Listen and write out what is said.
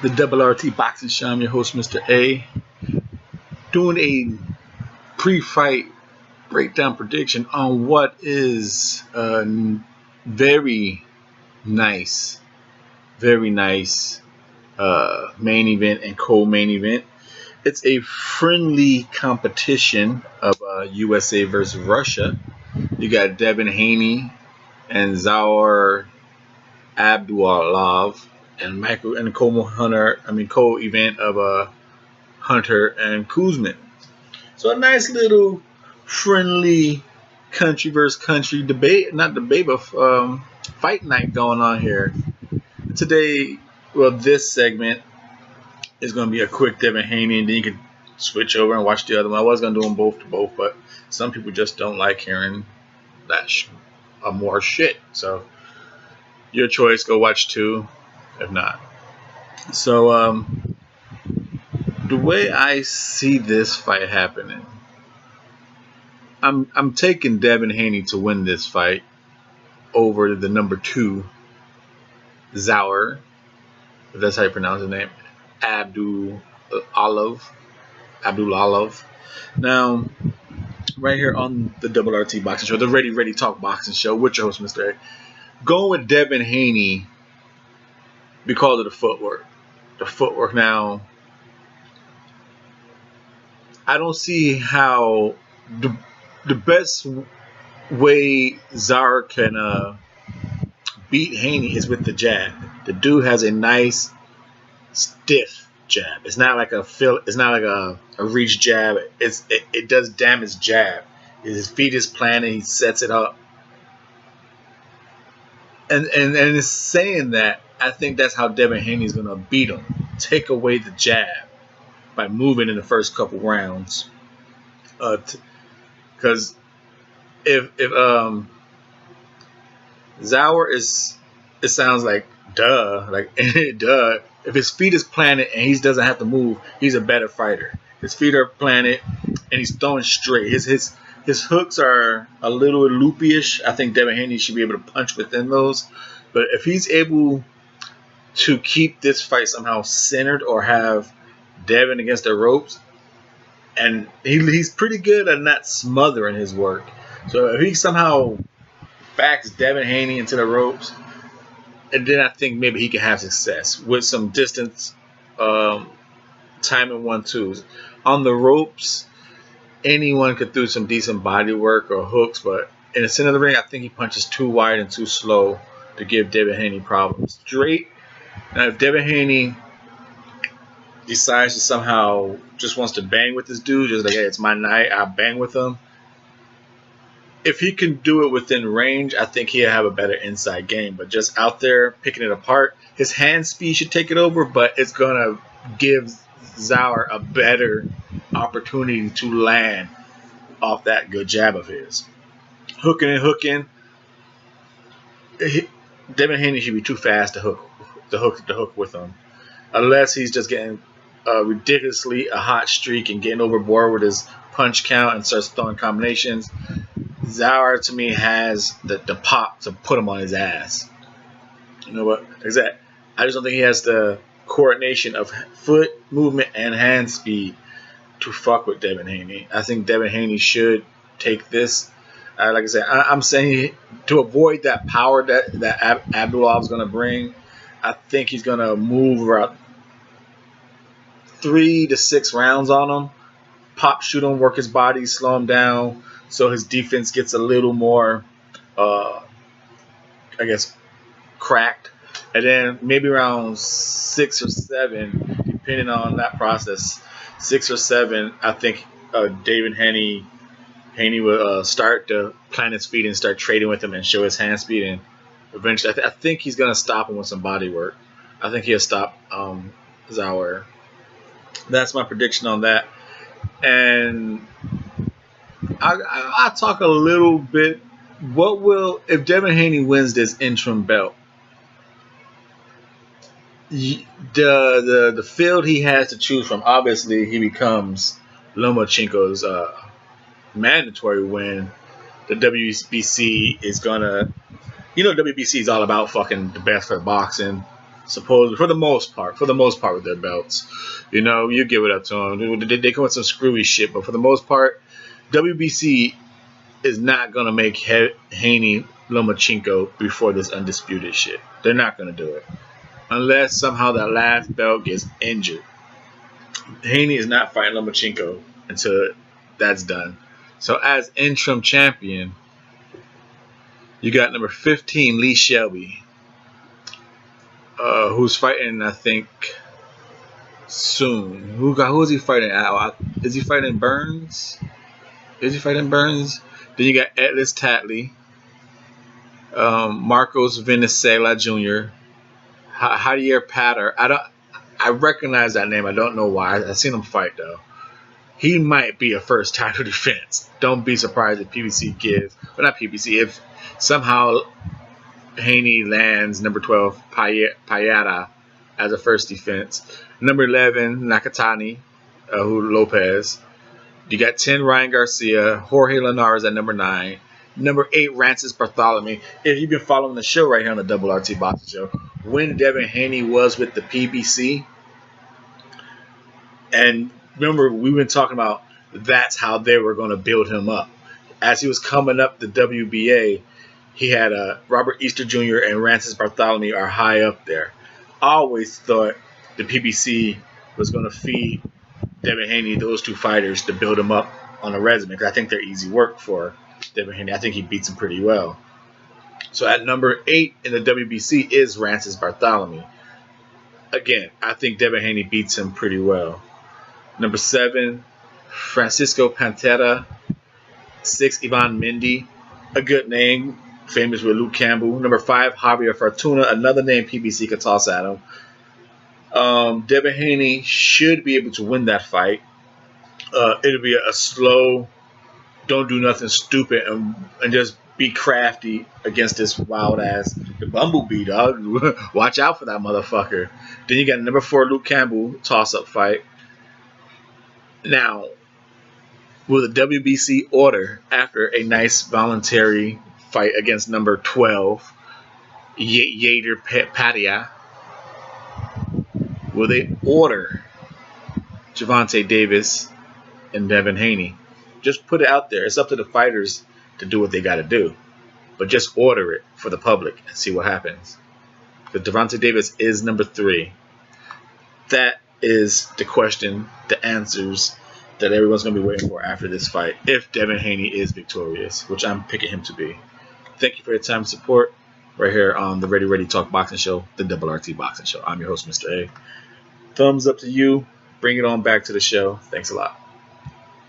the Double RT Boxing Show. I'm your host, Mr.A. Doing a pre-fight breakdown prediction on what is a very nice main event and co-main event. It's a friendly competition of USA versus Russia. You got Devin, Haney, and Zaur Abdulaev, and co-event of Hunter and Kuzmin. So a nice little friendly country versus country debate, not debate, but fight night going on here. Today, this segment is going to be a quick Devin Haney, and then you can switch over and watch the other one. I was going to do them both to both, but some people just don't like hearing that more shit. So your choice, go watch two, if not. So the way I see this fight happening, I'm taking Devin Haney to win this fight over the number 2 Zaur, if that's how you pronounce his name, Abdulaev. Now, right here on the Double RT Boxing Show, the Ready Talk Boxing Show, with your host, Mr.A. Going with Devin Haney because of the footwork. The footwork. Now, I don't see how the best way Zaur can beat Haney is with the jab. The dude has a nice stiff jab. It's not like a reach jab. It does damage jab. His feet is planted. He sets it up. And it's saying that I think that's how Devin Haney is going to beat him. Take away the jab by moving in the first couple rounds. Because if Zaur is, it sounds like duh. If his feet is planted and he doesn't have to move, he's a better fighter. His feet are planted and he's throwing straight. His hooks are a little loopy-ish. I think Devin Haney should be able to punch within those. But if he's able to keep this fight somehow centered or have Devin against the ropes, and he's pretty good at not smothering his work. So if he somehow backs Devin Haney into the ropes, and then I think maybe he can have success with some distance, time and 1-2s. On the ropes, anyone could do some decent body work or hooks, but in the center of the ring, I think he punches too wide and too slow to give Devin Haney problems. Straight. Now, if Devin Haney decides to somehow just wants to bang with this dude, just like, hey, it's my night, I'll bang with him. If he can do it within range, I think he'll have a better inside game. But just out there picking it apart, his hand speed should take it over, but it's going to give Zaur a better opportunity to land off that good jab of his. Hooking. Devin Haney should be too fast to hook with him, unless he's just getting ridiculously a hot streak and getting overboard with his punch count and starts throwing combinations. Zaur, to me, has the pop to put him on his ass. You know what? Exactly. I just don't think he has the coordination of foot movement and hand speed to fuck with Devin Haney. I think Devin Haney should take this. Like I said, I'm saying to avoid that power that Abdulaev's going to bring, I think he's going to move around 3 to 6 rounds on him. Pop, shoot him, work his body, slow him down, so his defense gets a little more, cracked. And then maybe around 6 or 7, depending on that process, 6 or 7, I think David Haney will start to plant his feet and start trading with him and show his hand speed. And eventually, I think he's going to stop him with some body work. I think he'll stop Zaur. That's my prediction on that. And I'll talk a little bit. If Devin Haney wins this interim belt, the field he has to choose from, obviously he becomes Lomachenko's mandatory win. The WBC is gonna, WBC is all about fucking the best for boxing. Supposedly, for the most part with their belts. You give it up to them. They come with some screwy shit, but for the most part, WBC is not gonna make Haney Lomachenko before this undisputed shit. They're not gonna do it unless somehow that last belt gets injured. Haney is not fighting Lomachenko until that's done. So as interim champion, you got number 15 Lee Shelby, who's fighting, I think, soon. Who is he fighting? Is he fighting Burns? Then you got Atlas Tatley, Marcos Venezuela Jr., Javier Patter. I recognize that name. I don't know why. I've seen him fight though. He might be a first title defense. Don't be surprised if PBC gives, but not PBC. If somehow Haney lands number 12 Payada as a first defense. Number 11 Nakatani, Lopez. You got 10 Ryan Garcia, Jorge Linares at number 9. Number 8 Rancis Bartholomew. If you've been following the show right here on the Double RT Boxing Show, when Devin Haney was with the PBC, and remember we've been talking about that's how they were going to build him up. As he was coming up the WBA, he had Robert Easter Jr. and Rancis Bartholomew are high up there. I always thought the PBC was going to feed Devin Haney those two fighters to build him up on a resume, because I think they're easy work for Devin Haney. I think he beats him pretty well. So at number 8 in the WBC is Rancis Bartholomew. Again, I think Devin Haney beats him pretty well. Number 7, Francisco Pantera. 6, Ivan Mendy. A good name, famous with Luke Campbell. Number 5, Javier Fortuna. Another name PBC could toss at him. Devin Haney should be able to win that fight. It'll be a slow, don't do nothing stupid, and just be crafty against this wild ass Bumblebee, dog. Watch out for that motherfucker. Then you got number 4 Luke Campbell toss up fight. Now, will the WBC order after a nice voluntary fight against number 12 Yader Patia? Will they order Gervonta Davis and Devin Haney? Just put it out there. It's up to the fighters to do what they got to do. But just order it for the public and see what happens. Because Gervonta Davis is number 3. That is the question, the answers that everyone's going to be waiting for after this fight. If Devin Haney is victorious, which I'm picking him to be. Thank you for your time and support right here on the Ready Talk Boxing Show, the Double RT Boxing Show. I'm your host, Mr. A. Thumbs up to you. Bring it on back to the show. Thanks a lot.